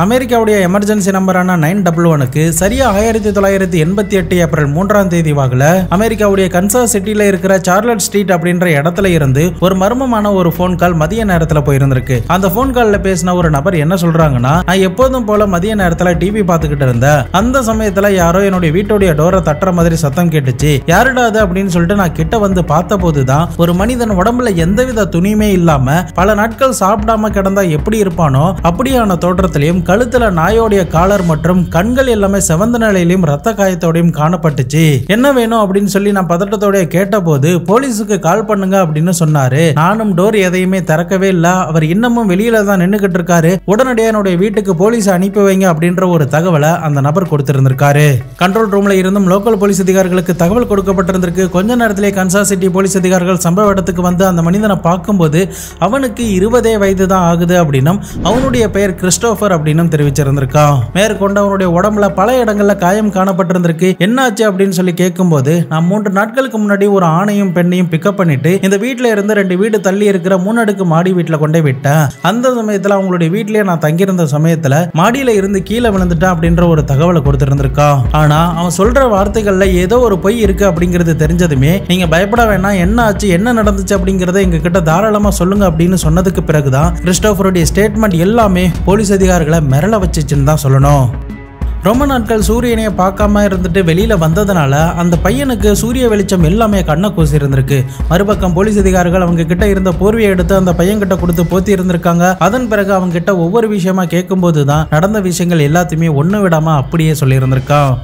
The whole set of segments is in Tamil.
அமெரிக்காவுடைய எமர்ஜென்சி நம்பரான 911க்கு சரியா 1988 ஏப்ரல் 3ஆம் தேதி வாக்குல அமெரிக்காவுடைய கன்சாஸ் சிட்டில இருக்கிற சார்லட் ஸ்ட்ரீட் அப்படின்ற இடத்துல இருந்து ஒரு மர்மமான ஒரு போன் கால் மதிய நேரத்துல போயிருந்திருக்கு. அந்த போன் கால்ல பேசின ஒரு நபர் என்ன சொல்றாங்கன்னா, நான் எப்போதும் போல மதிய நேரத்துல டிவி பார்த்துக்கிட்டு இருந்தேன். அந்த சமயத்துல யாரோ என்னுடைய வீட்டுடைய டோரை தட்டுற மாதிரி சத்தம் கேட்டுச்சு. யாருடா அது அப்படின்னு சொல்லிட்டு நான் கிட்ட வந்து பார்த்த போதுதான் ஒரு மனிதன் உடம்புல எந்தவித துணியுமே இல்லாம பல நாட்கள் சாப்பிடாம கிடந்தா எப்படி இருப்பானோ அப்படியான தோற்றத்திலையும் கழுத்துல நாயோடைய காலர் மற்றும் கண்கள் எல்லாமே செவந்த நிலையிலும் ரத்த காயத்தோடையும் காணப்பட்டுச்சு. என்ன வேணும் அப்படின்னு சொல்லி நான் பதட்டத்தோட கேட்ட போது போலீஸுக்கு கால் பண்ணுங்க அப்படின்னு சொன்னாரு. நானும் டோர் எதையுமே திறக்கவே இல்ல. அவர் இன்னமும் வெளியில தான் நின்னுகிட்டு இருக்காரு. உடனடியாக என்னுடைய வீட்டுக்கு போலீஸ் அனுப்பி வைங்க அப்படின்ற ஒரு தகவலை அந்த நபர் கொடுத்திருந்திருக்காரு. கண்ட்ரோல் ரூம்ல இருந்தும் லோக்கல் போலீஸ் அதிகாரிகளுக்கு தகவல் கொடுக்கப்பட்டிருந்திருக்கு. கொஞ்ச நேரத்திலே கன்சாஸ் சிட்டி போலீஸ் அதிகாரிகள் சம்பவ இடத்துக்கு வந்து அந்த மனிதனை பார்க்கும்போது அவனுக்கு 20 வயது தான் ஆகுது அப்படின்னும் அவனுடைய பெயர் கிறிஸ்டோபர் அப்படின்னும் தெரிவிச்சிருந்திருக்கான். மேற்கொண்டு அவனுடைய உடம்புல பல இடங்கள்ல காயம் காணப்பட்டிருந்திருக்கு. என்னாச்சு அப்படின்னு சொல்லி கேட்கும்போது, நான் 3 நாட்களுக்கு முன்னாடி ஒரு ஆணையும் பெண்ணையும் பிக்கப் பண்ணிட்டு இந்த வீட்டுல இருந்து 2 வீடு தள்ளி இருக்கிற 3 அடுக்கு மாடி வீட்டுல கொண்டே விட்டேன். அந்த சமயத்துல அவங்களுடைய வீட்லயே நான் தங்கியிருந்த சமயத்துல மாடியில இருந்து கீழே விழுந்துட்டேன் அப்படின்ற ஒரு தகவலை கொடுத்திருந்திருக்கான். ஆனா அவன் சொல்ற வார்த்தைகள்ல ஏதோ ஒரு பொய் இருக்கு அப்படிங்கிறது தெரிஞ்சதுமே, நீங்க பயப்பட வேணாம், என்ன ஆச்சு என்ன நடந்துச்சு அப்படிங்கறத எங்க கிட்ட தாராளமா சொல்லுங்க அப்படின்னு சொன்னதுக்கு பிறகுதான் கிறிஸ்டோபருடைய ஸ்டேட்மெண்ட் எல்லாமே போலீஸ் அதிகாரிகளை மிரள வச்சுச்சுன்னு தான் சொல்லணும். ரொம்ப நாட்கள் சூரியனையே பார்க்காம இருந்துட்டு வெளியில வந்ததுனால அந்த பையனுக்கு சூரிய வெளிச்சம் எல்லாமே கண்ணை கூசி இருந்திருக்கு. மறுபக்கம் போலீஸ் அதிகாரிகள் அவங்க கிட்ட இருந்த போர்வையை எடுத்து அந்த பையன் கிட்ட கொடுத்து போத்தி இருந்திருக்காங்க. அதன் பிறகு அவங்க கிட்ட ஒவ்வொரு விஷயமா கேட்கும் போதுதான் நடந்த விஷயங்கள் எல்லாத்தையுமே ஒண்ணு விடாம அப்படியே சொல்லி இருந்திருக்கான்.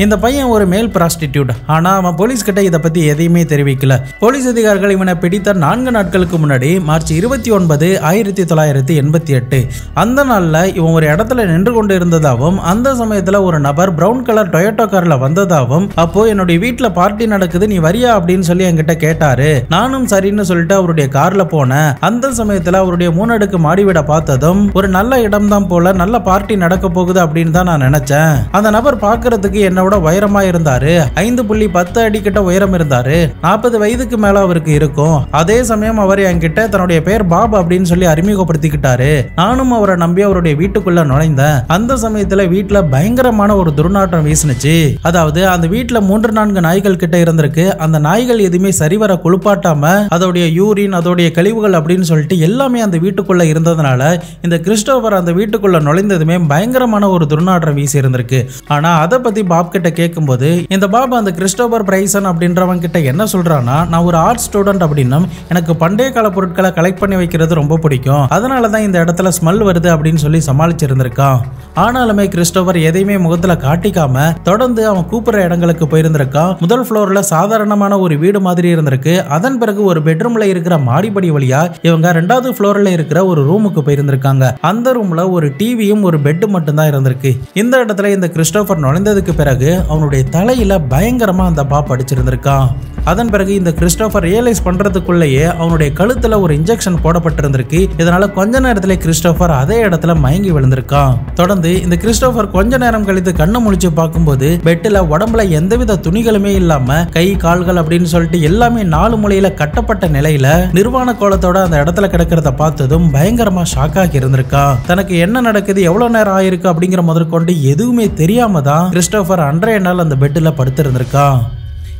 இந்த பையன் ஒரு மேல் பிராஸ்டிடியூட். ஆனா அவன் போலீஸ் கிட்ட இதை பத்தி எதையுமே தெரிவிக்கல. போலீஸ் அதிகாரிகள் இவனை பிடித்த 4 நாட்களுக்கு முன்னாடி மார்ச் 29, 1988 அந்த நாள்ல இவன் ஒரு இடத்துல நின்று கொண்டு இருந்ததாகவும் அந்த சமயத்துல ஒரு நபர் பிரவுன் கலர் டொயோட்டோ கார்ல வந்ததாகவும், அப்போ என்னுடைய வீட்டுல பார்ட்டி நடக்குது நீ வரியா அப்படின்னு சொல்லி என்கிட்ட கேட்டாரு. நானும் சரின்னு சொல்லிட்டு அவருடைய கார்ல போனேன். அந்த சமயத்துல அவருடைய 3 அடுக்கு மாடி வீட பார்த்ததும் ஒரு நல்ல இடம் தான் போல, நல்ல பார்ட்டி நடக்க போகுது அப்படின்னு தான் நான் நினைச்சேன். அந்த நபர் பாக்குறதுக்கு என்ன உயரமா இருந்தாரு. 5.10 அடி கிட்ட உயரம் இருந்தாரு. 40 வயதுக்கு மேல அவருக்கு இருக்கும். அதே சமயம் அவர் என்கிட்ட தன்னுடைய பெயர் பாப் அப்படின்னு சொல்லி அறிமுகப்படுத்திக்கிட்டாரு. நானும் அவரை நம்பி அவருடைய வீட்டுக்குள்ள நுழைந்தேன். அந்த சமயத்துல வீட்டுல பயங்கரமான ஒரு துர்நாற்றம் வீசுனுச்சு. அதாவது அந்த வீட்டுல 3-4 நாய்கள் கிட்ட இருந்திருக்கு. அந்த நாய்கள் எதுவுமே சரிவர குளிப்பாட்டாம அதோடைய யூரின் அதோடைய கழிவுகள் அப்படின்னு சொல்லிட்டு எல்லாமே அந்த வீட்டுக்குள்ள இருந்ததுனால இந்த கிறிஸ்டோபர் அந்த வீட்டுக்குள்ள நுழைந்ததுமே பயங்கரமான ஒரு துர்நாற்றம் வீசி இருந்திருக்கு. ஆனா அதை பத்தி பாப் கிட்ட கேட்கும்போது இந்த பாபா அந்த கிறிஸ்டோபர் பிரைசன் அப்படின்றவங்க கிட்ட என்ன சொல்றானா, நான் ஒரு ஆர்ட் ஸ்டூடெண்ட் அப்படின்னும் எனக்கு பண்டைய கால பொருட்களை கலெக்ட் பண்ணி வைக்கிறது ரொம்ப பிடிக்கும். அதனாலதான் இந்த இடத்துல ஸ்மெல் வருது அப்படின்னு சொல்லி சமாளிச்சிருந்திருக்கான். ஆனாலுமே கிறிஸ்டோபர் எதையுமே முகத்துல காட்டிக்காம தொடர்ந்து அவன் கூப்பிடுற இடங்களுக்கு போயிருந்திருக்கான். முதல் ஃப்ளோர்ல சாதாரணமான ஒரு வீடு மாதிரி இருந்திருக்கு. அதன் பிறகு ஒரு பெட்ரூம்ல இருக்கிற மாடிப்படி வழியா இவங்க 2வது ஃப்ளோர்ல இருக்கிற ஒரு ரூமுக்கு போயிருந்திருக்காங்க. அந்த ரூம்ல ஒரு டிவியும் ஒரு பெட் மட்டும் தான் இருந்திருக்கு. இந்த இடத்துல இந்த கிறிஸ்டோபர் நுழைந்ததுக்கு பிறகு அவனுடைய தலையில பயங்கரமா அந்த பாப் அடிச்சிருந்திருக்கான். அதன் பிறகு இந்த கிறிஸ்டோபர் ரியலைஸ் பண்றதுக்குள்ளேயே அவனுடைய கழுத்துல ஒரு இன்ஜெக்ஷன் போடப்பட்டிருந்திருக்கு. இதனால கொஞ்ச நேரத்துல கிறிஸ்டோபர் அதே இடத்துல மயங்கி விழுந்திருக்கான். தொடர்ந்து இந்த கிறிஸ்டோபர் கொஞ்ச நேரம் கழித்து கண்ணை முழிச்சு பார்க்கும்போது பெட்ல உடம்புல எந்தவித துணிகளுமே இல்லாம கை கால்கள் அப்படின்னு சொல்லிட்டு எல்லாமே 4 மூலையில கட்டப்பட்ட நிலையில நிர்வாண கோலத்தோட அந்த இடத்துல கிடக்கிறத பார்த்ததும் பயங்கரமா ஷாக் ஆகி இருந்திருக்கான். தனக்கு என்ன நடக்குது எவ்வளவு நேரம் ஆயிருக்கு அப்படிங்கிற முதற்கொண்டு எதுவுமே தெரியாம தான் கிறிஸ்டோபர் அன்றைய நாள் அந்த பெட்ல படுத்திருந்திருக்கான்.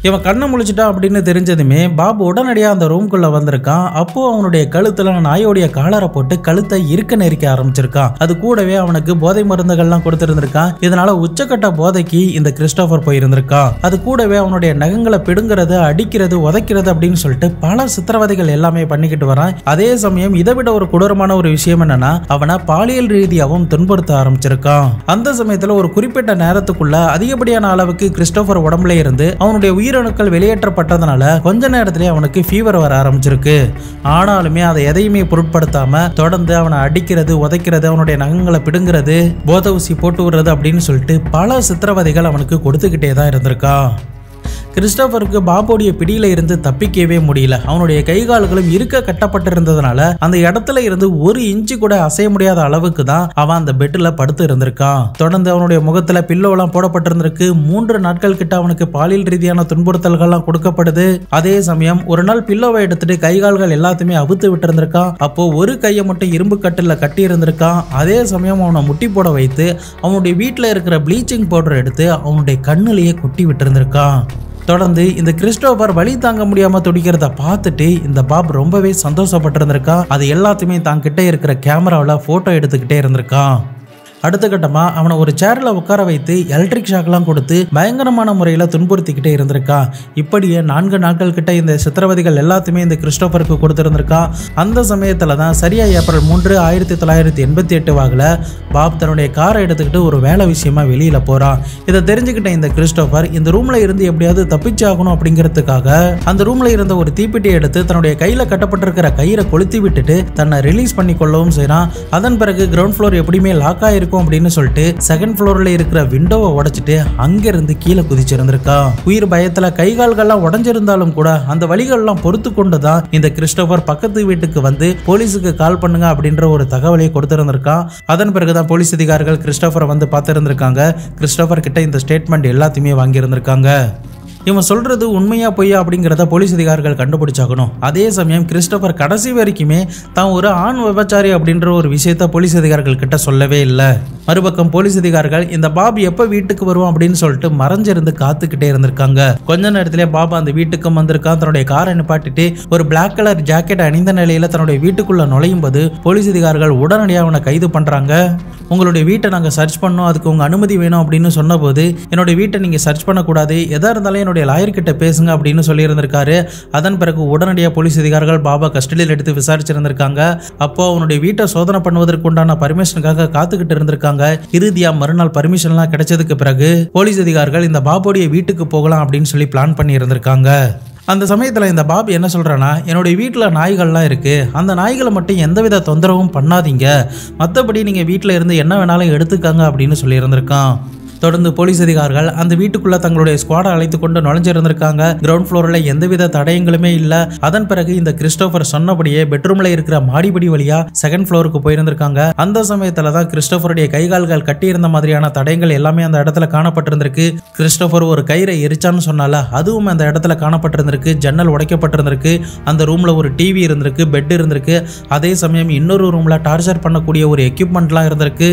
இவன் கண்ணை முழிச்சிட்டான் அப்படின்னு தெரிஞ்சதுமே பாபு உடனடியாக அந்த ரூம்குள்ள வந்திருக்கான். அப்போ அவனுடைய கழுத்துல நாயோடைய காலரை போட்டு கழுத்தை இருக்க நெரிக்க ஆரம்பிச்சிருக்கான். அது கூடவே அவனுக்கு போதை மருந்துகள்லாம் கொடுத்திருந்திருக்கான். இதனால உச்சக்கட்ட போதைக்கு இந்த கிறிஸ்டோபர் போயிருந்திருக்கான். அது கூடவே அவனுடைய நகங்களை பிடுங்கிறது அடிக்கிறது உதைக்கிறது அப்படின்னு சொல்லிட்டு பல சித்திரவதைகள் எல்லாமே பண்ணிக்கிட்டு வரான். அதே சமயம் இதை விட ஒரு கொடூரமான ஒரு விஷயம் என்னன்னா, அவனை பாலியல் ரீதியாகவும் துன்புறுத்த ஆரம்பிச்சிருக்கான். அந்த சமயத்துல ஒரு குறிப்பிட்ட நேரத்துக்குள்ள அதிகப்படியான அளவுக்கு கிறிஸ்டோபர் உடம்புல இருந்து அவனுடைய உயிரணுக்கள் வெளியேற்றப்பட்டதனால கொஞ்ச நேரத்திலே அவனுக்கு ஃபீவர் வர ஆரம்பிச்சிருக்கு. ஆனாலுமே அதை எதையுமே பொருட்படுத்தாம தொடர்ந்து அவனை அடிக்கிறது உதைக்கிறது அவனுடைய நகங்களை பிடுங்கிறது போதை ஊசி போட்டு விடுறது அப்படின்னு சொல்லிட்டு பல சித்திரவதைகள் அவனுக்கு கொடுத்துக்கிட்டே தான் இருந்திருக்கான். கிறிஸ்டோபருக்கு பாபோடைய பிடியில இருந்து தப்பிக்கவே முடியல. அவனுடைய கை கால்களும் இருக்க கட்டப்பட்டிருந்ததுனால அந்த இடத்துல இருந்து ஒரு இன்ச்சு கூட அசைய முடியாத அளவுக்கு தான் அவன் அந்த பெட்ல படுத்து இருந்திருக்கான். தொடர்ந்து அவனுடைய முகத்துல பில்லோலாம் போடப்பட்டிருந்திருக்கு. 3 நாட்கள் கிட்ட அவனுக்கு பாலியல் ரீதியான துன்புறுத்தல்கள்லாம் கொடுக்கப்படுது. அதே சமயம் ஒரு நாள் பில்லோவை எடுத்துட்டு கை கால்கள் எல்லாத்தையுமே அவுத்து விட்டு இருந்திருக்கான். அப்போ ஒரு கையை மட்டும் இரும்பு கட்டில கட்டி இருந்திருக்கான். அதே சமயம் அவனை முட்டி போட வைத்து அவனுடைய வீட்டுல இருக்கிற ப்ளீச்சிங் பவுடர் எடுத்து அவனுடைய கண்ணுலயே கொட்டி விட்டு இருந்திருக்கான். தொடர்ந்து இந்த கிறிஸ்டோபர் வலி தாங்க முடியாம துடிக்கிறத பார்த்துட்டு இந்த பாப் ரொம்பவே சந்தோஷப்பட்டு இருந்திருக்கான். அது எல்லாத்தையுமே தான் கிட்ட இருக்கிற கேமராவில் போட்டோ எடுத்துக்கிட்டே இருந்திருக்கான். அடுத்த கட்டமா அவனை ஒரு சேர்ல உட்கார வைத்து எலக்ட்ரிக் ஷாக்லாம் கொடுத்து பயங்கரமான முறையில துன்புறுத்திக்கிட்டே இருந்திருக்கான். இப்படியே 4 நாட்கள் கிட்ட இந்த சித்திரவதைகள் எல்லாத்தையுமே இந்த கிறிஸ்டோபருக்கு கொடுத்திருந்திருக்கான். அந்த சமயத்துல தான் சரியா ஏப்ரல் 3, 1988 வாக்குல பாப் தன்னுடைய காரை எடுத்துக்கிட்டு ஒரு வேலை விஷயமா வெளியில போறான். இதை தெரிஞ்சுக்கிட்ட இந்த கிறிஸ்டோபர் இந்த ரூம்ல இருந்து எப்படியாவது தப்பிச்சாகணும் அப்படிங்கிறதுக்காக அந்த ரூம்ல இருந்த ஒரு தீப்பெட்டியை எடுத்து தன்னுடைய கையில கட்டப்பட்டிருக்கிற கயிறை கொளுத்தி விட்டுட்டு தன்னை ரிலீஸ் பண்ணி கொள்ளவும் செய்யறான். அதன் பிறகு கிரவுண்ட் ஃப்ளோர் எப்படியுமே லாக் ஆயிருக்கும் அப்படின்னு சொல்லிட்டு செகண்ட் ஃப்ளோர்ல இருக்கிற விண்டோவை உடைச்சிட்டு அங்கிருந்து கீழே குதிச்சிருந்திருக்கா. உயிர் பயத்துல கை கால்கள்லாம் உடஞ்சிருந்தாலும் கூட அந்த வலிகள்லாம் பொறுத்து கொண்டுதான் இந்த கிறிஸ்டோபர் பக்கத்து வீட்டுக்கு வந்து போலீஸுக்கு கால் பண்ணுங்க அப்படின்ற ஒரு தகவலை கொடுத்திருந்திருக்கான். அதன் பிறகுதான் போலீஸ் அதிகாரிகள் கிறிஸ்டோபரை வந்து பார்த்திருந்திருக்காங்க. கிறிஸ்டோபர் கிட்ட இந்த ஸ்டேட்மெண்ட் எல்லாத்தையுமே வாங்கி இருந்திருக்காங்க. இவன் சொல்றது உண்மையா பொய்யா அப்படிங்கிறத போலீஸ் அதிகாரிகள் கண்டுபிடிச்சாகணும். அதே சமயம் கிறிஸ்டோபர் கடைசி வரைக்குமே தான் ஒரு ஆண் விபச்சாரி அப்படின்ற ஒரு விஷயத்த போலீஸ் அதிகாரிகள் கிட்ட சொல்லவே இல்லை. மறுபக்கம் போலீஸ் அதிகாரிகள் இந்த பாப் எப்ப வீட்டுக்கு வருவான் அப்படின்னு சொல்லிட்டு மறைஞ்சிருந்து காத்துக்கிட்டே இருந்திருக்காங்க. கொஞ்ச நேரத்திலே பாபா அந்த வீட்டுக்கும் வந்திருக்கான். தன்னுடைய காரை நிப்பாட்டிட்டு ஒரு பிளாக் கலர் ஜாக்கெட் அணிந்த நிலையில தன்னுடைய வீட்டுக்குள்ள நுழையும் போது போலீஸ் அதிகாரிகள் உடனடியாக அவனை கைது பண்றாங்க. உங்களுடைய வீட்டை நாங்கள் சர்ச் பண்ணோம், அதுக்கு உங்க அனுமதி வேணும் அப்படின்னு சொன்னபோது என்னுடைய வீட்டை நீங்க சர்ச் பண்ணக்கூடாது, எதா இருந்தாலும் என்னுடைய லாயர் கிட்ட பேசுங்க அப்படின்னு சொல்லி இருந்திருக்காரு. அதன் பிறகு உடனடியாக போலீஸ் அதிகாரிகள் பாபா கஸ்டடியில் எடுத்து விசாரிச்சிருந்திருக்காங்க. அப்போ அவனுடைய வீட்டை சோதனை பண்ணுவதற்கு உண்டான பர்மிஷனுக்காக காத்துக்கிட்டு இருந்திருக்காங்க. இறுதியா மறுநாள் பர்மிஷன்லாம் கிடைச்சதுக்கு பிறகு போலீஸ் அதிகாரிகள் இந்த பாபோடைய வீட்டுக்கு போகலாம் அப்படின்னு சொல்லி பிளான் பண்ணி இருந்திருக்காங்க. அந்த சமயத்தில் இந்த பாப் என்ன சொல்றானா, என்னுடைய வீட்டில் நாய்கள்லாம் இருக்கு, அந்த நாய்களை மட்டும் எந்தவித தொந்தரவும் பண்ணாதீங்க, மற்றபடி நீங்க வீட்டில் இருந்து என்ன வேணாலும் எடுத்துக்காங்க அப்படின்னு சொல்லி இருந்திருக்கான். தொடர்ந்து போலீஸ் அதிகாரிகள் அந்த வீட்டுக்குள்ள தங்களுடைய ஸ்குவாடை அழைத்து கொண்டு நுழைஞ்சிருந்திருக்காங்க. கிரவுண்ட் ஃப்ளோர்ல எந்தவித தடயங்களுமே இல்ல. அதன் பிறகு இந்த கிறிஸ்டோபர் சொன்னபடியே பெட்ரூம்ல இருக்கிற மாடிப்படி வழியா செகண்ட் ஃப்ளோருக்கு போயிருந்திருக்காங்க. அந்த சமயத்துல தான் கிறிஸ்டோபருடைய கைகால்கள் கட்டி இருந்த மாதிரியான தடயங்கள் எல்லாமே அந்த இடத்துல காணப்பட்டிருந்திருக்கு. கிறிஸ்டோபர் ஒரு கயிறை எரிச்சான்னு சொன்னால அதுவும் அந்த இடத்துல காணப்பட்டிருந்திருக்கு. ஜன்னல் உடைக்கப்பட்டிருந்திருக்கு. அந்த ரூம்ல ஒரு டிவி இருந்திருக்கு, பெட் இருந்திருக்கு. அதே சமயம் இன்னொரு ரூம்ல டார்ச்சர் பண்ணக்கூடிய ஒரு எக்யூப்மெண்ட்லாம் இருந்திருக்கு.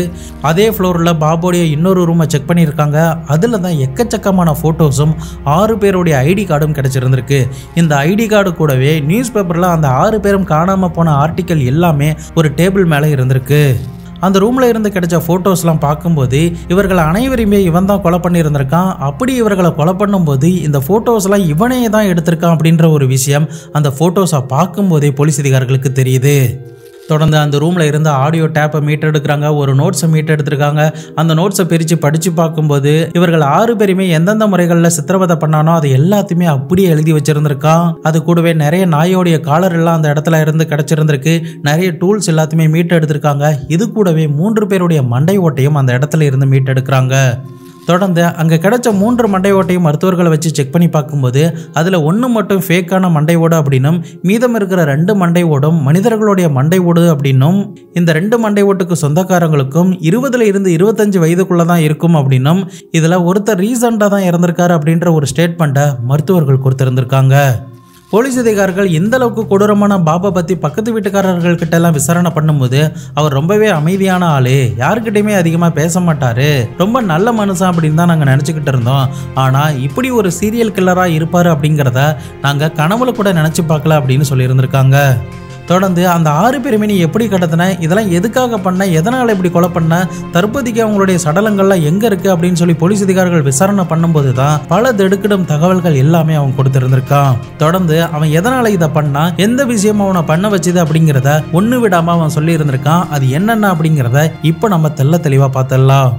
அதே ஃப்ளோர்ல பாபோடைய இன்னொரு ரூமை செக் பண்ணிருக்காங்க. அதுல தான் எக்கச்சக்கமான போட்டோஸும் 6 பேருடைய ஐடி கார்டும் கிடைச்சிருந்திருக்கு. இந்த ஐடி கார்டு கூடவே நியூஸ் பேப்பர்ல அந்த 6 பேரும் காணாம போன ஆர்டிக்கல் எல்லாமே ஒரு டேபிள் மேல இருந்திருக்கு. அந்த ரூம்ல இருந்து கிடைச்ச போட்டோஸ்லாம் பார்க்கும்போது இவர்கள் அனைவரையுமே இவன் தான் கொலை பண்ணி இருந்திருக்கான். அப்படி இவர்களை கொலை பண்ணும்போது இந்த போட்டோஸ்லாம் இவனே தான் எடுத்திருக்கான் அப்படின்ற ஒரு விஷயம் அந்த போட்டோஸை பார்க்கும்போதே போலீஸ் அதிகாரிகளுக்கு தெரியுது. தொடர்ந்து அந்த ரூமில் இருந்த ஆடியோ டேப்பை மீட் எடுக்கிறாங்க, ஒரு நோட்ஸை மீட் எடுத்திருக்காங்க. அந்த நோட்ஸை பிரித்து படித்து பார்க்கும்போது இவர்கள் 6 பேருமே எந்தெந்த முறைகளில் சித்திரவதை பண்ணானோ அது எல்லாத்தையுமே அப்படியே எழுதி வச்சிருந்திருக்கான். அது கூடவே நிறைய நாயோடைய காலர் எல்லாம் அந்த இடத்துல இருந்து கிடைச்சிருந்திருக்கு. நிறைய டூல்ஸ் எல்லாத்தையுமே மீட் எடுத்திருக்காங்க. இது கூடவே 3 பேருடைய மண்டை ஓட்டையும் அந்த இடத்துல இருந்து மீட் எடுக்கிறாங்க. தொடர்ந்து அங்கே கிடைச்ச 3 மண்டை ஓட்டையும் மருத்துவர்களை வச்சு செக் பண்ணி பார்க்கும்போது அதில் 1 மட்டும் ஃபேக்கான மண்டை ஓடு அப்படின்னும் மீதம் இருக்கிற 2 மண்டை ஓடும் மனிதர்களுடைய மண்டை ஓடு அப்படின்னும் இந்த 2 மண்டை ஓட்டுக்கு சொந்தக்காரங்களுக்கும் 20 இருந்து 25 வயதுக்குள்ள தான் இருக்கும் அப்படின்னும் இதில் ஒருத்தர் ரீசெண்டாக தான் இறந்திருக்காரு அப்படின்ற ஒரு ஸ்டேட்மெண்ட்டை மருத்துவர்கள் கொடுத்திருந்திருக்காங்க. போலீஸ் அதிகாரிகள் இந்த அளவுக்கு கொடூரமான பாபா பத்தி பக்கத்து வீட்டுக்காரர்கள் கிட்ட எல்லாம் விசாரணை பண்ணும்போது அவர் ரொம்பவே அமைதியான ஆளு, யாருக்கிட்டையுமே அதிகமா பேச மாட்டாரு, ரொம்ப நல்ல மனுஷன் அப்படின்னு தான் நாங்க நினைச்சுக்கிட்டு இருந்தோம். ஆனா இப்படி ஒரு சீரியல் கில்லரா இருப்பாரு அப்படிங்கிறத நாங்க கனவுல கூட நினைச்சு பார்க்கல அப்படின்னு சொல்லி இருந்திருக்காங்க. தொடர்ந்து அந்த 6 பேருமே நீ எப்படி கடத்தின, இதெல்லாம் எதுக்காக பண்ண, எதனால் இப்படி கொலை பண்ண, தற்போதைக்கு அவங்களுடைய சடலங்கள்லாம் எங்க இருக்கு அப்படின்னு சொல்லி போலீஸ் அதிகாரிகள் விசாரணை பண்ணும்போது தான் பல திடுக்கிடும் தகவல்கள் எல்லாமே அவன் கொடுத்திருந்திருக்கான். தொடர்ந்து அவன் எதனால இதை பண்ணா, எந்த விஷயம் அவனை பண்ண வச்சது அப்படிங்கிறத ஒண்ணு விடாம அவன் சொல்லி இருந்திருக்கான். அது என்னென்ன அப்படிங்கிறத இப்போ நம்ம தெளிவா பார்த்தலாம்.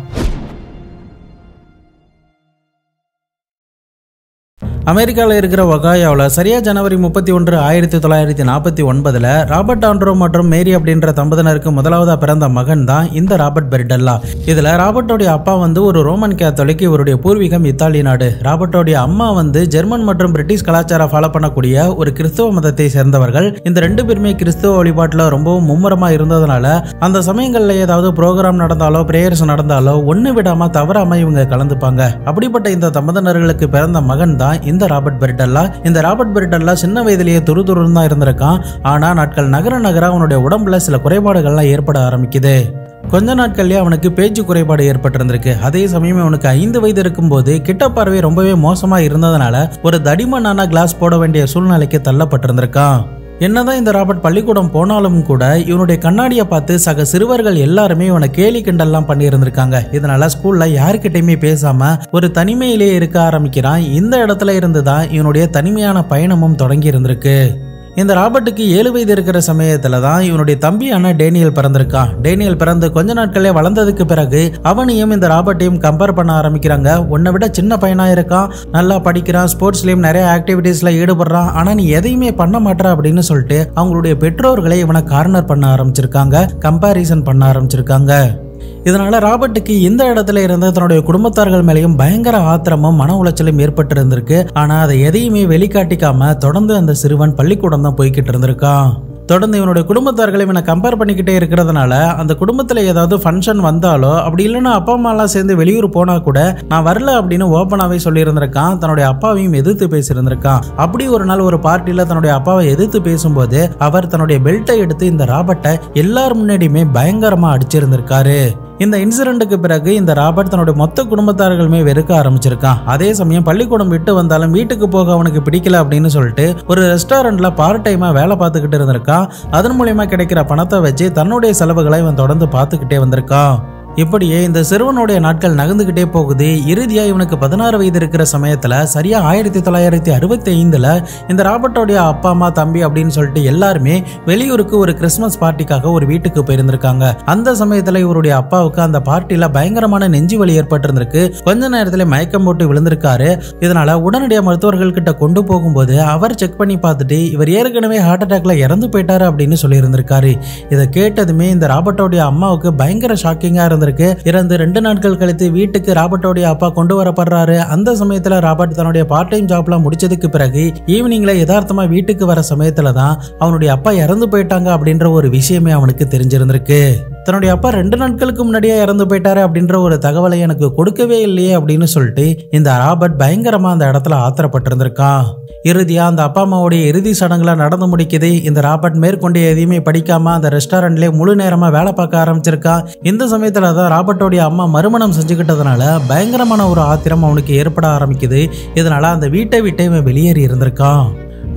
அமெரிக்காவில் இருக்கிற ஒகாயோவில் சரியா ஜனவரி 31, 1949 ராபர்ட் ஆண்ட்ரோ மற்றும் மேரி அப்படின்ற தம்பதியினருக்கு முதலாவதா பிறந்த மகன் தான் இந்த ராபர்ட் பெர்டல்லா. இதுல ராபர்ட்டோடைய அப்பா ஒரு ரோமன் கேத்தலிக், இவருடைய பூர்வீகம் இத்தாலி நாடு. ராபர்ட்டோடைய அம்மா ஜெர்மன் மற்றும் பிரிட்டிஷ் கலாச்சாரம் ஃபாலோ பண்ணக்கூடிய ஒரு கிறிஸ்தவ மதத்தை சேர்ந்தவர்கள். இந்த ரெண்டு பேருமே கிறிஸ்தவ வழிபாட்டுல ரொம்பவும் மும்முரமா இருந்ததுனால அந்த சமயங்கள்ல ஏதாவது ப்ரோக்ராம் நடந்தாலோ பிரேயர்ஸ் நடந்தாலோ ஒண்ணு விடாம தவறாம இவங்க கலந்துப்பாங்க. அப்படிப்பட்ட இந்த தம்பதியினர்களுக்கு பிறந்த மகன் தான் இந்த ராபர்ட் பெர்டல்லா. இந்த ராபர்ட் பெர்டல்லா சின்ன வயதிலேயே துருதுருன்னு தான் இருந்திருக்கான். ஆனா நாட்கள் நகர நகர அவனுடைய உடம்புல சில குறைபாடுகள்லாம் ஏற்பட ஆரம்பிக்குது. கொஞ்ச நாட்கள்லயே அவனுக்கு பேச்சு குறைபாடு ஏற்பட்டிருந்திருக்கு. அதே சமயம் அவனுக்கு 5 வயது இருக்கும்போது கிட்ட பார்வை ரொம்பவே மோசமா இருந்ததுனால ஒரு தடிமனான கிளாஸ் போட வேண்டிய சூழ்நிலைக்கு தள்ளப்பட்டிருந்திருக்கான். என்னதான் இந்த ராபர்ட் பள்ளிக்கூடம் போனாலும் கூட இவனுடைய கண்ணாடியை பார்த்து சக சிறுவர்கள் எல்லாருமே இவனை கேலி கிண்டல்லாம் பண்ணி இருந்திருக்காங்க. இதனால ஸ்கூல்ல யாருக்கிட்டையுமே பேசாம ஒரு தனிமையிலேயே இருக்க ஆரம்பிக்கிறான். இந்த இடத்துல இருந்துதான் இவனுடைய தனிமையான பயணமும் தொடங்கி இருந்திருக்கு. இந்த ராபர்ட்டுக்கு 7 வயது இருக்கிற சமயத்துல தான் இவனுடைய தம்பியான டேனியல் பிறந்திருக்கான். டேனியல் பிறந்து கொஞ்ச நாட்களே வளர்ந்ததுக்கு பிறகு அவனையும் இந்த ராபர்ட்டையும் கம்பேர் பண்ண ஆரம்பிக்கிறாங்க. உன்னை விட சின்ன பையனா இருக்கான், நல்லா படிக்கிறான், ஸ்போர்ட்ஸ்லயும் நிறைய ஆக்டிவிட்டீஸ்ல ஈடுபடுறான், ஆனா நீ எதையுமே பண்ண மாட்டா அப்படின்னு சொல்லிட்டு அவங்களுடைய பெற்றோர்களை இவனை கார்னர் பண்ண ஆரம்பிச்சிருக்காங்க, கம்பாரிசன் பண்ண ஆரம்பிச்சிருக்காங்க. இதனால ராபர்ட்டுக்கு இந்த இடத்துல இருந்த தன்னுடைய குடும்பத்தார்கள் மேலேயும் பயங்கர ஆத்திரமும் மன உளைச்சலும் ஏற்பட்டு இருந்திருக்கு. ஆனா அதை எதையுமே வெளிக்காட்டிக்காம தொடர்ந்து அந்த சிறுவன் பள்ளிக்கூடம் தான் போய்கிட்டு இருந்திருக்கான். தொடர்ந்து இவனுடைய குடும்பத்தார்களை இவனை கம்பேர் பண்ணிக்கிட்டே இருக்கிறதுனால அந்த குடும்பத்துல ஏதாவது ஃபங்க்ஷன் வந்தாலோ அப்படி இல்லைன்னா அப்பா அம்மா எல்லாம் சேர்ந்து வெளியூர் போனா கூட நான் வரல அப்படின்னு ஓப்பனாவே சொல்லி இருந்திருக்கான். தன்னுடைய அப்பாவையும் எதிர்த்து பேசியிருந்திருக்கான். அப்படி ஒரு நாள் ஒரு பார்ட்டியில தன்னுடைய அப்பாவை எதிர்த்து பேசும்போது அவர் தன்னுடைய பெல்ட்டை எடுத்து இந்த ராபர்ட்டை எல்லார் முன்னாடியுமே பயங்கரமா அடிச்சிருந்திருக்காரு. இந்த இன்சிடென்ட்டுக்கு பிறகு இந்த ராபர்ட் தன்னுடைய மொத்த குடும்பத்தார்களுமே வெறுக்க ஆரம்பிச்சிருக்கான். அதே சமயம் பள்ளிக்கூடம் விட்டு வந்தாலும் வீட்டுக்கு போக அவனுக்கு பிடிக்கல அப்படின்னு சொல்லிட்டு ஒரு ரெஸ்டாரண்ட்ல பார்ட் டைமா வேலை பார்த்துக்கிட்டு இருந்திருக்கான். அதன் மூலியமா கிடைக்கிற பணத்தை வச்சு தன்னுடைய செலவுகளை இவன் தொடர்ந்து பார்த்துக்கிட்டே வந்திருக்கான். இப்படியே இந்த சிறுவனுடைய நாட்கள் நகர்ந்துகிட்டே போகுது. இறுதியா இவனுக்கு 16 வயது இருக்கிற சமயத்துல சரியா 1965 இந்த ராபர்ட்டோடைய அப்பா அம்மா தம்பி அப்படின்னு சொல்லிட்டு எல்லாருமே வெளியூருக்கு ஒரு கிறிஸ்துமஸ் பார்ட்டிக்காக ஒரு வீட்டுக்கு போயிருந்திருக்காங்க. அந்த சமயத்துல இவருடைய அப்பாவுக்கு அந்த பார்ட்டியில பயங்கரமான நெஞ்சு வலி ஏற்பட்டிருந்திருக்கு. கொஞ்ச நேரத்துல மயக்கம் போட்டு விழுந்திருக்காரு. இதனால உடனடியாக மருத்துவர்கள் கிட்ட கொண்டு போகும்போது அவர் செக் பண்ணி பார்த்துட்டு இவர் ஏற்கனவே ஹார்ட் அட்டாக்ல இறந்து போயிட்டாரு அப்படின்னு சொல்லி இருந்திருக்காரு. இதை கேட்டதுமே இந்த ராபர்ட்டோடைய அம்மாவுக்கு பயங்கர ஷாக்கிங்கா இருந்திருக்கு. இறந்து 2 நாட்கள் கழித்து வீட்டுக்கு ராபர்ட்டோடைய அப்பா கொண்டு வரப்படுறாரு. அந்த சமயத்துல ராபர்ட் தன்னுடைய பார்ட் டைம் ஜாப்லாம் முடிச்சதுக்கு பிறகு ஈவினிங்ல யதார்த்தமா வீட்டுக்கு வர சமயத்துல தான் அவனுடைய அப்பா இறந்து போயிட்டாங்க அப்படின்ற ஒரு விஷயமே அவனுக்கு தெரிஞ்சிருந்திருக்கு. தன்னுடைய அப்பா 2 நாட்களுக்கு முன்னாடியே இறந்து போயிட்டாரு அப்படின்ற ஒரு தகவலை எனக்கு கொடுக்கவே இல்லையே அப்படின்னு சொல்லிட்டு இந்த ராபர்ட் பயங்கரமா அந்த இடத்துல ஆத்திரப்பட்டிருந்திருக்கான். இறுதியா அந்த அப்பா அம்மாவுடைய இறுதி சடங்குல நடந்து முடிக்குது. இந்த ராபர்ட் மேற்கொண்டு எதையுமே படிக்காம அந்த ரெஸ்டாரண்ட்லயே முழு நேரமா வேலை பார்க்க ஆரம்பிச்சிருக்கான். இந்த சமயத்துல தான் ராபர்ட்டோடைய அம்மா மறுமணம் செஞ்சுக்கிட்டதுனால பயங்கரமான ஒரு ஆத்திரம் அவனுக்கு ஏற்பட ஆரம்பிக்குது. இதனால அந்த வீட்டை விட்டு இவன் வெளியேறி இருந்திருக்கான்.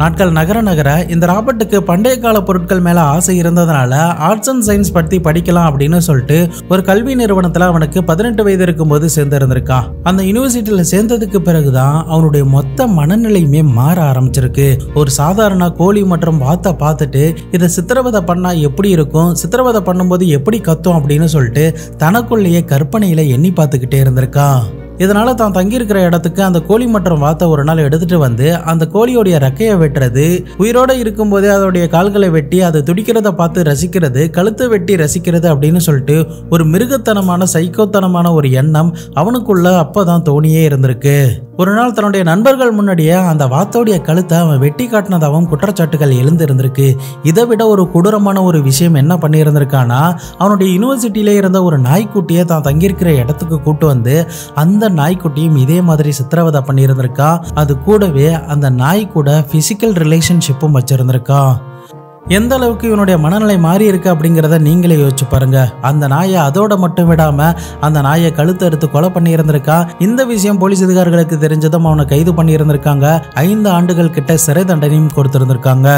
நாட்கள் நகர நகர இந்த ராபர்ட்டுக்கு பண்டைய கால பொருட்கள் மேல ஆசை இருந்ததுனால ஆர்ட்ஸ் அண்ட் சயின்ஸ் பத்தி படிக்கலாம் அப்படின்னு சொல்லிட்டு ஒரு கல்வி நிறுவனத்துல அவனுக்கு 18 வயது இருக்கும்போது சேர்ந்து இருந்திருக்கான். அந்த யூனிவர்சிட்டியில சேர்ந்ததுக்கு பிறகுதான் அவனுடைய மொத்த மனநிலையுமே மாற ஆரம்பிச்சிருக்கு. ஒரு சாதாரண கோழி மற்றும் வாத்தை பார்த்துட்டு இதை சித்திரவதை பண்ணா எப்படி இருக்கும், சித்திரவதை பண்ணும்போது எப்படி கத்தும் அப்படின்னு சொல்லிட்டு தனக்குள்ளேயே கற்பனையில எண்ணி பார்த்துக்கிட்டே இருந்திருக்கான். இதனால தான் தங்கியிருக்கிற இடத்துக்கு அந்த கோழி மற்றும் வாத்தை ஒரு நாள் எடுத்துட்டு வந்து அந்த கோழியோடைய ரெக்கையை வெட்டுறது, உயிரோட இருக்கும் போதே அதோடைய கால்களை வெட்டி அதை துடிக்கிறத பார்த்து ரசிக்கிறது, கழுத்தை வெட்டி ரசிக்கிறது அப்படின்னு சொல்லிட்டு ஒரு மிருகத்தனமான சைக்கோத்தனமான ஒரு எண்ணம் அவனுக்குள்ள அப்பதான் தோணியே இருந்திருக்கு. ஒரு நாள் தன்னுடைய நண்பர்கள் முன்னாடியே அந்த வாத்தோடைய கழுத்தை அவன் வெட்டி காட்டினதாகவும் குற்றச்சாட்டுகள் எழுந்து இருந்திருக்கு. இதை விட ஒரு கொடூரமான ஒரு விஷயம் என்ன பண்ணி இருந்திருக்கானா, அவனுடைய யூனிவர்சிட்டியில இருந்த ஒரு நாய்க்குட்டியை தான் தங்கியிருக்கிற இடத்துக்கு கூட்டு வந்து அந்த நாய்க்குட்டியும் இதே மாதிரி சித்திரவதை பண்ணி இருந்திருக்கா. அது கூடவே அந்த நாய் கூட பிசிக்கல் ரிலேஷன்ஷிப்பும் வச்சிருந்திருக்கா. எந்த அளவுக்கு இவனுடைய மனநிலை மாறி இருக்கு அப்படிங்கிறத நீங்களே யோசிச்சு பாருங்க. அந்த நாயை அதோட மட்டும் விடாம அந்த நாயை கழுத்து எடுத்து கொலை பண்ணி இருந்திருக்கா. இந்த விஷயம் போலீஸ் அதிகாரிகளுக்கு தெரிஞ்சதும் அவனை கைது பண்ணி இருந்திருக்காங்க. 5 ஆண்டுகள் கிட்ட சிறை தண்டனையும் கொடுத்திருந்திருக்காங்க.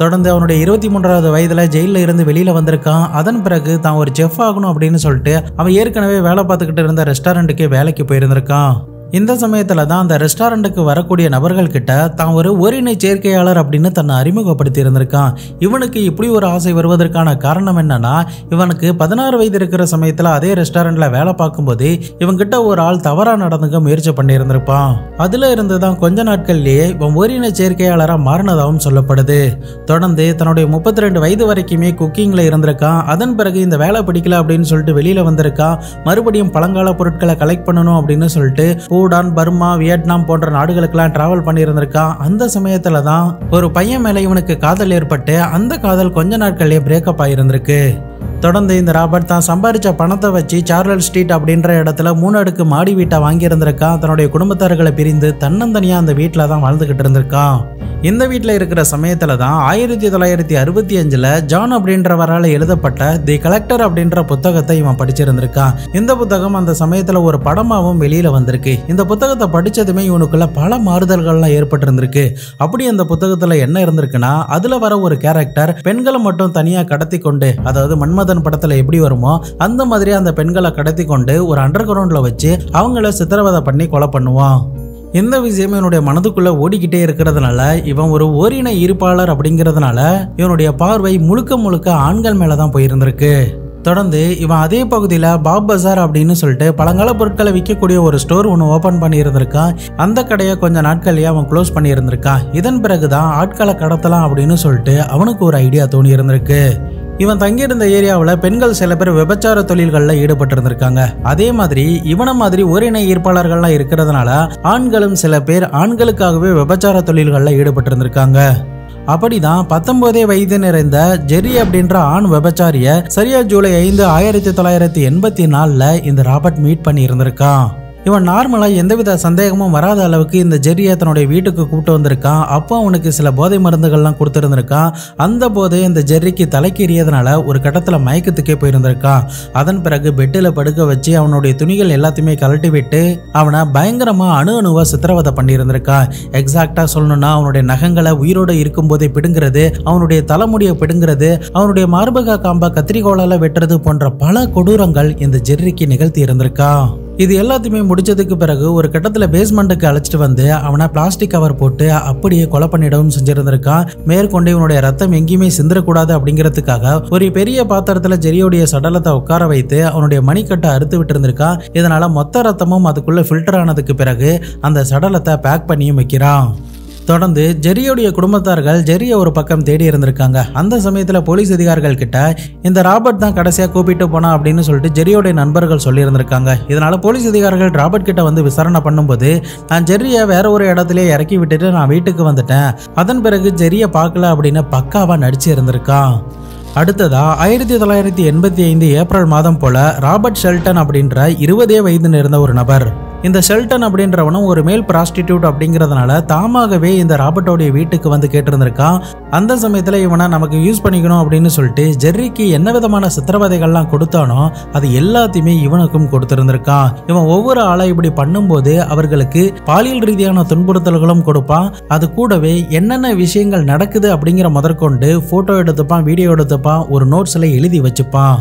தொடர்ந்து அவனுடைய 23வது வயதுல ஜெயில இருந்து வெளியில வந்திருக்கான். அதன் பிறகு தான் ஒரு செஃப் ஆகணும் அப்படின்னு சொல்லிட்டு அவன் ஏற்கனவே வேலை பார்த்துக்கிட்டு இருந்த ரெஸ்டாரண்ட்டுக்கே வேலைக்கு போயிருந்திருக்கான். இந்த சமயத்துல தான் அந்த ரெஸ்டாரண்ட்டுக்கு வரக்கூடிய நபர்கள் கிட்ட தான் ஒரு ஓரினை சேர்க்கையாளர் அப்படின்னு தன்னை அறிமுகப்படுத்தி இருந்திருக்கான். இவனுக்கு இப்படி ஒரு ஆசை வருவதற்கான காரணம் என்னன்னா, இவனுக்கு 16 வயது இருக்கிற சமயத்துல அதே ரெஸ்டாரண்ட்ல வேலை பார்க்கும்போது இவங்கிட்ட ஒரு ஆள் தவறா நடந்துக்க முயற்சி பண்ணி இருந்திருப்பான். அதுல இருந்துதான் கொஞ்ச நாட்கள்லயே இவன் ஓரினை சேர்க்கையாளரா மாறினதாகவும் சொல்லப்படுது. தொடர்ந்து தன்னுடைய 32 வயது வரைக்குமே குக்கிங்ல இருந்திருக்கான். அதன் பிறகு இந்த வேலை பிடிக்கல அப்படின்னு சொல்லிட்டு வெளியில வந்திருக்கான். மறுபடியும் பழங்கால பொருட்களை கலெக்ட் பண்ணணும் அப்படின்னு சொல்லிட்டு பூடான், பர்மா, வியட்நாம் போன்ற நாடுகளுக்கெல்லாம் டிராவல் பண்ணியிருந்திருக்கான். அந்த சமயத்துல தான் ஒரு பையன் மேல இவனுக்கு காதல் ஏற்பட்டு அந்த காதல் கொஞ்ச நாட்கள்லயே பிரேக்கப் ஆகியிருந்திருக்கு. தொடர்ந்து இந்த ராபர்ட் தான் சம்பாதிச்ச பணத்தை வச்சு சார்லட் ஸ்ட்ரீட் அப்படின்ற இடத்துல 3 அடுக்கு மாடி வீட்டை வாங்கியிருந்திருக்கான். தன்னுடைய குடும்பத்தார்களை பிரிந்து தன்னந்தனியா அந்த வீட்டில் தான் வாழ்ந்துகிட்டு இருந்திருக்கான். இந்த வீட்டில் இருக்கிற சமயத்துல தான் 1965 ஜான் அப்படின்றவரால் எழுதப்பட்ட தி கலெக்டர் அப்படின்ற புத்தகத்தை இவன் படிச்சிருந்திருக்கான். இந்த புத்தகம் அந்த சமயத்துல ஒரு படமாவும் வெளியில வந்திருக்கு. இந்த புத்தகத்தை படிச்சதுமே இவனுக்குள்ள பல மாறுதல்கள்லாம் ஏற்பட்டிருந்திருக்கு. அப்படி அந்த புத்தகத்துல என்ன இருந்திருக்குன்னா, அதுல வர ஒரு கேரக்டர் பெண்களை மட்டும் தனியா கடத்தி கொண்டு, அதாவது மன்மதன் படத்துல எப்படி வருமோ அந்த மாதிரி அந்த பெண்களை கடத்தி கொண்டு ஒரு அண்டர் கிரவுண்ட்ல வச்சு அவங்கள சித்திரவதை பண்ணி கொலை பண்ணுவான். இந்த விஷயம் இவனுடைய மனதுக்குள்ள ஓடிக்கிட்டே இருக்கிறதுனால இவன் ஒரு ஓரின ஈர்ப்பாளர் அப்படிங்கிறதுனால இவனுடைய பார்வை முழுக்க முழுக்க ஆண்கள் மேலதான் போயிருந்திருக்கு. தொடர்ந்து இவன் அதே பகுதியில் பாப் பஜார் அப்படின்னு சொல்லிட்டு பழங்கால பொருட்களை விற்கக்கூடிய ஒரு ஸ்டோர் ஒன்று ஓபன் பண்ணி இருந்திருக்கான். அந்த கடையை கொஞ்ச நாட்கள்லயே அவன் க்ளோஸ் பண்ணி இருந்திருக்கான். இதன் பிறகுதான் ஆட்களை கடத்தலாம் அப்படின்னு சொல்லிட்டு அவனுக்கு ஒரு ஐடியா தோணி இருந்திருக்கு. இவன் தங்கியிருந்த ஏரியாவில் பெண்கள் சில பேர் விபச்சார தொழில்களில் ஈடுபட்டு இருந்திருக்காங்க. அதே மாதிரி இவனை மாதிரி ஓரின ஈர்ப்பாளர்கள்லாம் இருக்கிறதுனால ஆண்களும் சில பேர் ஆண்களுக்காகவே விபச்சார தொழில்களில் ஈடுபட்டு இருந்திருக்காங்க. அப்படிதான் 19 வயது நிறைந்த ஜெர்ரி அப்படின்ற ஆண் விபச்சாரிய சரியா ஜூலை 5, 1984 இந்த ராபர்ட் மீட் பண்ணி இருந்திருக்கான். இவன் நார்மலா எந்தவித சந்தேகமும் வராத அளவுக்கு இந்த ஜெர்ரியை தன்னுடைய வீட்டுக்கு கூப்பிட்டு வந்திருக்கான். அப்போ அவனுக்கு சில போதை மருந்துகள்லாம் கொடுத்துருந்துருக்கான். அந்த போதை இந்த ஜெர்ரிக்கு தலைக்கு எறியதுனால ஒரு கட்டத்துல மயக்கத்துக்கே போயிருந்திருக்கான். அதன் பிறகு பெட்டில படுக்க வச்சு அவனுடைய துணிகள் எல்லாத்தையுமே கழட்டி விட்டு அவனை பயங்கரமா அணுவா சித்திரவதை பண்ணியிருந்திருக்கான். எக்ஸாக்டா சொல்லணும்னா அவனுடைய நகங்களை உயிரோட இருக்கும் போதே பிடுங்கிறது, அவனுடைய தலைமுடியை பிடுங்கிறது, அவனுடைய மார்பக காம்பை கத்திரிக்கோளால வெட்டுறது போன்ற பல கொடூரங்கள் இந்த ஜெர்ரிக்கு நிகழ்த்தி இருந்திருக்கான். இது எல்லாத்தையுமே முடிச்சதுக்கு பிறகு ஒரு கட்டத்துல பேஸ்மெண்ட்டுக்கு அழைச்சிட்டு வந்து அவனை பிளாஸ்டிக் கவர் போட்டு அப்படியே கொலை பண்ணிடவும் செஞ்சிருந்திருக்கான். மேற்கொண்டு இவனுடைய ரத்தம் எங்கேயுமே சிந்திரக்கூடாது அப்படிங்கிறதுக்காக ஒரு பெரிய பாத்திரத்துல ஜெரியோடைய சடலத்தை உட்கார வைத்து அவனுடைய மணிக்கட்டை அறுத்து விட்டு இருந்திருக்கான். இதனால மொத்த ரத்தமும் அதுக்குள்ள ஃபில்டர் ஆனதுக்கு பிறகு அந்த சடலத்தை பேக் பண்ணியும் வைக்கிறான். தொடர்ந்து ஜெரியோடைய குடும்பத்தார்கள் ஜெரியை ஒரு பக்கம் தேடி இருந்திருக்காங்க. அந்த சமயத்துல போலீஸ் அதிகாரிகள் கிட்ட இந்த ராபர்ட் தான் கடைசியா கூப்பிட்டு போனா அப்படின்னு சொல்லிட்டு ஜெரியோடைய நண்பர்கள் சொல்லி இருந்திருக்காங்க. இதனால போலீஸ் அதிகாரிகள் ராபர்ட் கிட்ட வந்து விசாரணை பண்ணும்போது, நான் ஜெரியை வேற ஒரு இடத்துல இறக்கி விட்டுட்டு நான் வீட்டுக்கு வந்துட்டேன், அதன் பிறகு ஜெரியை பார்க்கல அப்படின்னு பக்காவா நடிச்சு இருந்திருக்கான். அடுத்ததா 1985 ஏப்ரல் மாதம் போல ராபர்ட் ஷெல்டன் அப்படின்ற 20 வயது இருந்த ஒரு நபர், இந்த ஷெல்டன் அப்படின்றவனும் ஒரு மேல் பிராஸ்டிடியூட் அப்படிங்கிறதுனால தாமாகவே இந்த ராபர்ட்டோடைய வீட்டுக்கு வந்து கேட்டிருந்திருக்கான். அந்த சமயத்துல இவனை நமக்கு யூஸ் பண்ணிக்கணும் அப்படின்னு சொல்லிட்டு ஜெர்ரிக்கு என்ன விதமான சித்திரவதைகள்லாம் கொடுத்தானோ அது எல்லாத்தையுமே இவனுக்கும் கொடுத்திருந்திருக்கான். இவன் ஒவ்வொரு ஆளை இப்படி பண்ணும்போது அவர்களுக்கு பாலியல் ரீதியான துன்புறுத்தல்களும் கொடுப்பான். அது கூடவே என்னென்ன விஷயங்கள் நடக்குது அப்படிங்கிற முதற்கொண்டு போட்டோ எடுத்துப்பான், வீடியோ எடுத்துப்பான், ஒரு நோட்ஸ்ல எழுதி வச்சுப்பான்.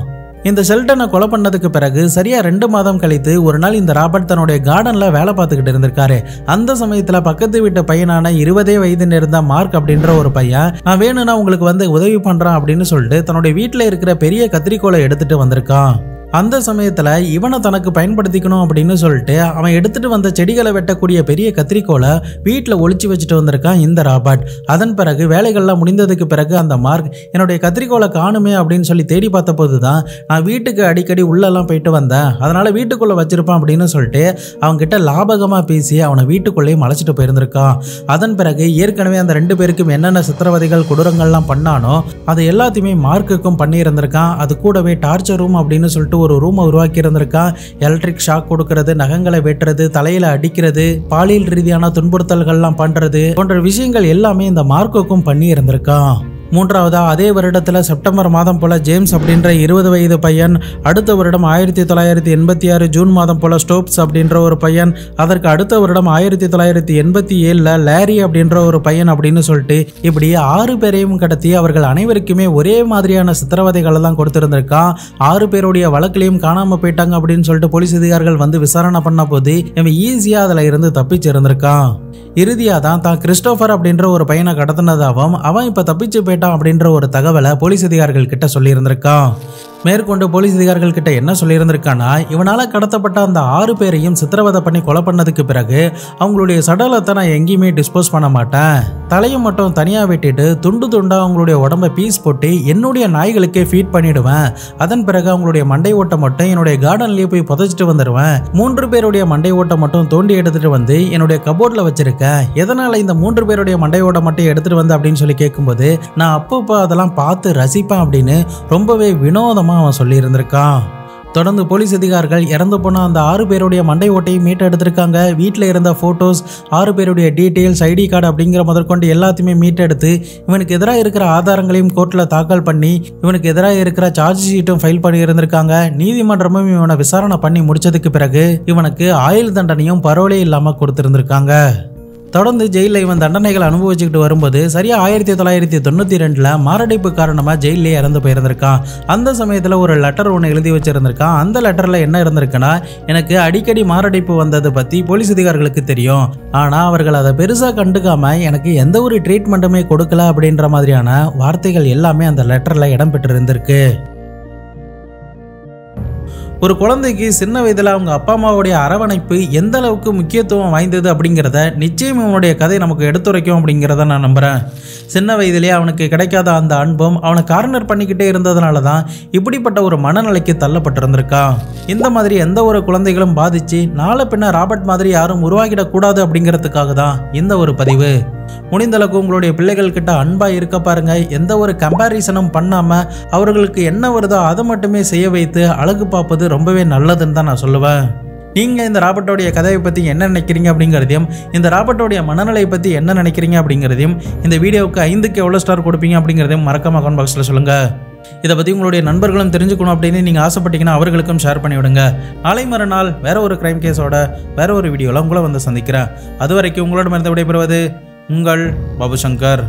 இந்த ஷெல்டனை கொலை பண்ணதுக்கு பிறகு சரியா 2 மாதம் கழித்து ஒரு நாள் இந்த ராபர்ட் தன்னுடைய கார்டன்ல வேலை பார்த்துக்கிட்டு இருந்திருக்காரு. அந்த சமயத்துல பக்கத்து வீட்டு பையனான 20 வயது இருந்த மார்க் அப்படின்ற ஒரு பையன், நான் வேணும்னா உங்களுக்கு வந்து உதவி பண்றான் அப்படின்னு சொல்லிட்டு தன்னுடைய வீட்டுல இருக்கிற பெரிய கத்திரிக்கோலை எடுத்துட்டு வந்திருக்கான். அந்த சமயத்துல இவனை தனக்கு பயன்படுத்திக்கணும் அப்படின்னு சொல்லிட்டு அவன் எடுத்துட்டு வந்த செடிகளை வெட்டக்கூடிய பெரிய கத்திரிக்கோலை வீட்டுல ஒளிச்சு வச்சுட்டு வந்திருக்கான் இந்த ராபர்ட். அதன் பிறகு வேலைகள்லாம் முடிந்ததுக்கு பிறகு அந்த மார்க் என்னுடைய கத்திரிக்கோலை காணுமே அப்படின்னு சொல்லி தேடி பார்த்த போதுதான், நான் வீட்டுக்கு அடிக்கடி உள்ளெல்லாம் போயிட்டு வந்தேன், அதனால வீட்டுக்குள்ள வச்சிருப்பான் அப்படின்னு சொல்லிட்டு அவன்கிட்ட லாபகமா பேசி அவனை வீட்டுக்குள்ளேயே மலைச்சிட்டு போயிருந்திருக்கான். அதன் பிறகு ஏற்கனவே அந்த 2 பேருக்கும் என்னென்ன சித்திரவதைகள் கொடூரங்கள்லாம் பண்ணானோ அது எல்லாத்தையுமே மார்க்குக்கும் பண்ணி இருந்திருக்கான். அது கூடவே டார்ச்சர் ரூம் அப்படின்னு சொல்லிட்டு ஒரு ரூமை உருவாக்கி இருந்திருக்கான். எலக்ட்ரிக் ஷாக் கொடுக்கிறது, நகங்களை வெட்டுறது, தலையில அடிக்கிறது, பாலியல் ரீதியான துன்புறுத்தல்கள்லாம் பண்றது போன்ற விஷயங்கள் எல்லாமே இந்த மார்க்குக்கும் பண்ணி இருந்திருக்கான். மூன்றாவதா அதே வருடத்துல செப்டம்பர் மாதம் போல ஜேம்ஸ் அப்படின்ற 20 வயது பையன், அடுத்த வருடம் 1986 ஜூன் மாதம் போல ஸ்டோப்ஸ் அப்படின்ற ஒரு பையன், அதற்கு அடுத்த வருடம் 1987 லாரி அப்படின்ற ஒரு பையன் அப்படின்னு சொல்லிட்டு இப்படி 6 பேரையும் கடத்தி அவர்கள் அனைவருக்குமே ஒரே மாதிரியான சித்திரவதைகளை தான் கொடுத்திருந்திருக்கான். 6 பேருடைய வழக்கிலையும் காணாம போயிட்டாங்க அப்படின்னு சொல்லிட்டு போலீஸ் அதிகாரிகள் வந்து விசாரணை பண்ண போது இவன் ஈஸியா அதுல இருந்து தப்பிச்சு இருந்திருக்கான். இறுதியா தான் கிறிஸ்டோபர் அப்படின்ற ஒரு பையனை கடத்தினதாகவும் அவன் இப்ப தப்பிச்சு போயிட்டான் அப்படின்ற ஒரு தகவலை போலீஸ் அதிகாரிகள் கிட்ட சொல்லி இருந்திருக்கான். மேற்கொண்டு போலீஸ் அதிகாரிகள் கிட்ட என்ன சொல்லி இருந்திருக்கானா, இவனால கடத்தப்பட்ட அந்த 6 பேரையும் சித்திரவதை பண்ணி கொலை பண்ணதுக்கு பிறகு அவங்களுடைய சடலத்தை நான் எங்கேயுமே டிஸ்போஸ் பண்ண மாட்டேன், தலையை மட்டும் தனியா வெட்டிட்டு துண்டு துண்டா அவங்களுடைய உடம்பை பீஸ் போட்டு என்னுடைய நாய்களுக்கே ஃபீட் பண்ணிடுவேன். அதன் பிறகு அவங்களுடைய மண்டை ஓட்டை மட்டும் என்னுடைய கார்டன்லயே போய் புதைச்சிட்டு வந்துடுவேன். 3 பேருடைய மண்டை ஓட்டை மட்டும் தோண்டி எடுத்துட்டு வந்து என்னுடைய கபோர்ட்ல வச்சிருக்கேன். எதனால இந்த 3 பேருடைய மண்டை ஓட்டை மட்டும் எடுத்துட்டு வந்து அப்படின்னு சொல்லி கேட்கும்போது, நான் அப்பப்போ அதெல்லாம் பார்த்து ரசிப்பேன் அப்படின்னு ரொம்பவே வினோதமா அவன் சொல்லி இருந்திருக்கான். தொடர்ந்து போலீஸ் அதிகாரிகள் இறந்து போன அந்த 6 பேருடைய மண்டை ஓட்டையும் மீட்டு எடுத்திருக்காங்க. வீட்டில் இருந்த போட்டோஸ், 6 பேருடைய டீட்டெயில்ஸ், ஐடி கார்டு அப்படிங்கிற முதற்கொண்டு எல்லாத்தையுமே மீட்டெடுத்து இவனுக்கு எதிராக இருக்கிற ஆதாரங்களையும் கோர்ட்டில் தாக்கல் பண்ணி இவனுக்கு எதிராக இருக்கிற சார்ஜ் ஷீட்டும் ஃபைல் பண்ணி இருந்திருக்காங்க. நீதிமன்றமும் இவனை விசாரணை பண்ணி முடிச்சதுக்கு பிறகு இவனுக்கு ஆயுள் தண்டனையும் பரோலே இல்லாம கொடுத்திருந்திருக்காங்க. தொடர்ந்து ஜெயிலில் இவன் தண்டனைகள் அனுபவிச்சுக்கிட்டு வரும்போது சரியா 1992 மாரடைப்பு காரணமா ஜெயிலே இறந்து போயிருந்திருக்கான். அந்த சமயத்துல ஒரு லெட்டர் ஒன்று எழுதி வச்சிருந்திருக்கான். அந்த லெட்டர்ல என்ன இருந்திருக்குன்னா, எனக்கு அடிக்கடி மாரடைப்பு வந்தது பத்தி போலீஸ் அதிகாரிகளுக்கு தெரியும், ஆனா அவர்கள் அதை பெருசா கண்டுக்காம எனக்கு எந்த ஒரு ட்ரீட்மெண்ட்டுமே கொடுக்கல அப்படின்ற மாதிரியான வார்த்தைகள் எல்லாமே அந்த லெட்டர்ல இடம்பெற்று இருந்திருக்கு. ஒரு குழந்தைக்கு சின்ன வயதில் அவங்க அப்பா அம்மாவுடைய அரவணைப்பு எந்த அளவுக்கு முக்கியத்துவம் வாய்ந்தது அப்படிங்கிறத நிச்சயம் இவனுடைய கதை நமக்கு எடுத்துரைக்கும் அப்படிங்கிறத நான் நம்புகிறேன். சின்ன வயதிலேயே அவனுக்கு கிடைக்காத அந்த அன்பும் அவனை கார்னர் பண்ணிக்கிட்டே இருந்ததுனால தான் இப்படிப்பட்ட ஒரு மனநிலைக்கு தள்ளப்பட்டிருந்திருக்கான். இந்த மாதிரி எந்த ஒரு குழந்தைகளும் பாதிச்சு நாளை பின்ன ராபர்ட் மாதிரி யாரும் உருவாகிடக்கூடாது அப்படிங்கிறதுக்காக தான் இந்த ஒரு பதிவு. முடிந்த அளவுக்கு உங்களுடைய பிள்ளைகள் கிட்ட அன்பா இருக்க பாருங்க. எந்த ஒரு கம்பேரிசனும் பண்ணாம அவர்களுக்கு என்ன வருதோ அதை மட்டுமே செய்ய வைத்து அழகு பார்ப்பது ரொம்பவே நல்லதுன்னு தான் நான் சொல்லுவேன். நீங்க இந்த ராபர்ட்டோடைய கதையை பத்தி என்ன நினைக்கிறீங்க அப்படிங்கிறதையும், இந்த ராபர்ட்டோடைய மனநிலையை பத்தி என்ன நினைக்கிறீங்க அப்படிங்கிறதையும், இந்த வீடியோவுக்கு 5க்கு எவ்வளவு ஸ்டார் கொடுப்பீங்க அப்படிங்கிறதையும் மறக்காம கமெண்ட் பாக்ஸ்ல சொல்லுங்க. இதை பத்தி உங்களுடைய நண்பர்களும் தெரிஞ்சுக்கணும் அப்படின்னு நீங்க ஆசைப்பட்டீங்கன்னா அவர்களுக்கும் ஷேர் பண்ணி விடுங்க. நாளை மறுநாள் வேற ஒரு கிரைம் கேஸோட வேற ஒரு வீடியோல உங்களை வந்து சந்திக்கிறேன். அது வரைக்கும் உங்களிடமிருந்து விடைபெறுவது உங்கள் பாபு சங்கர்.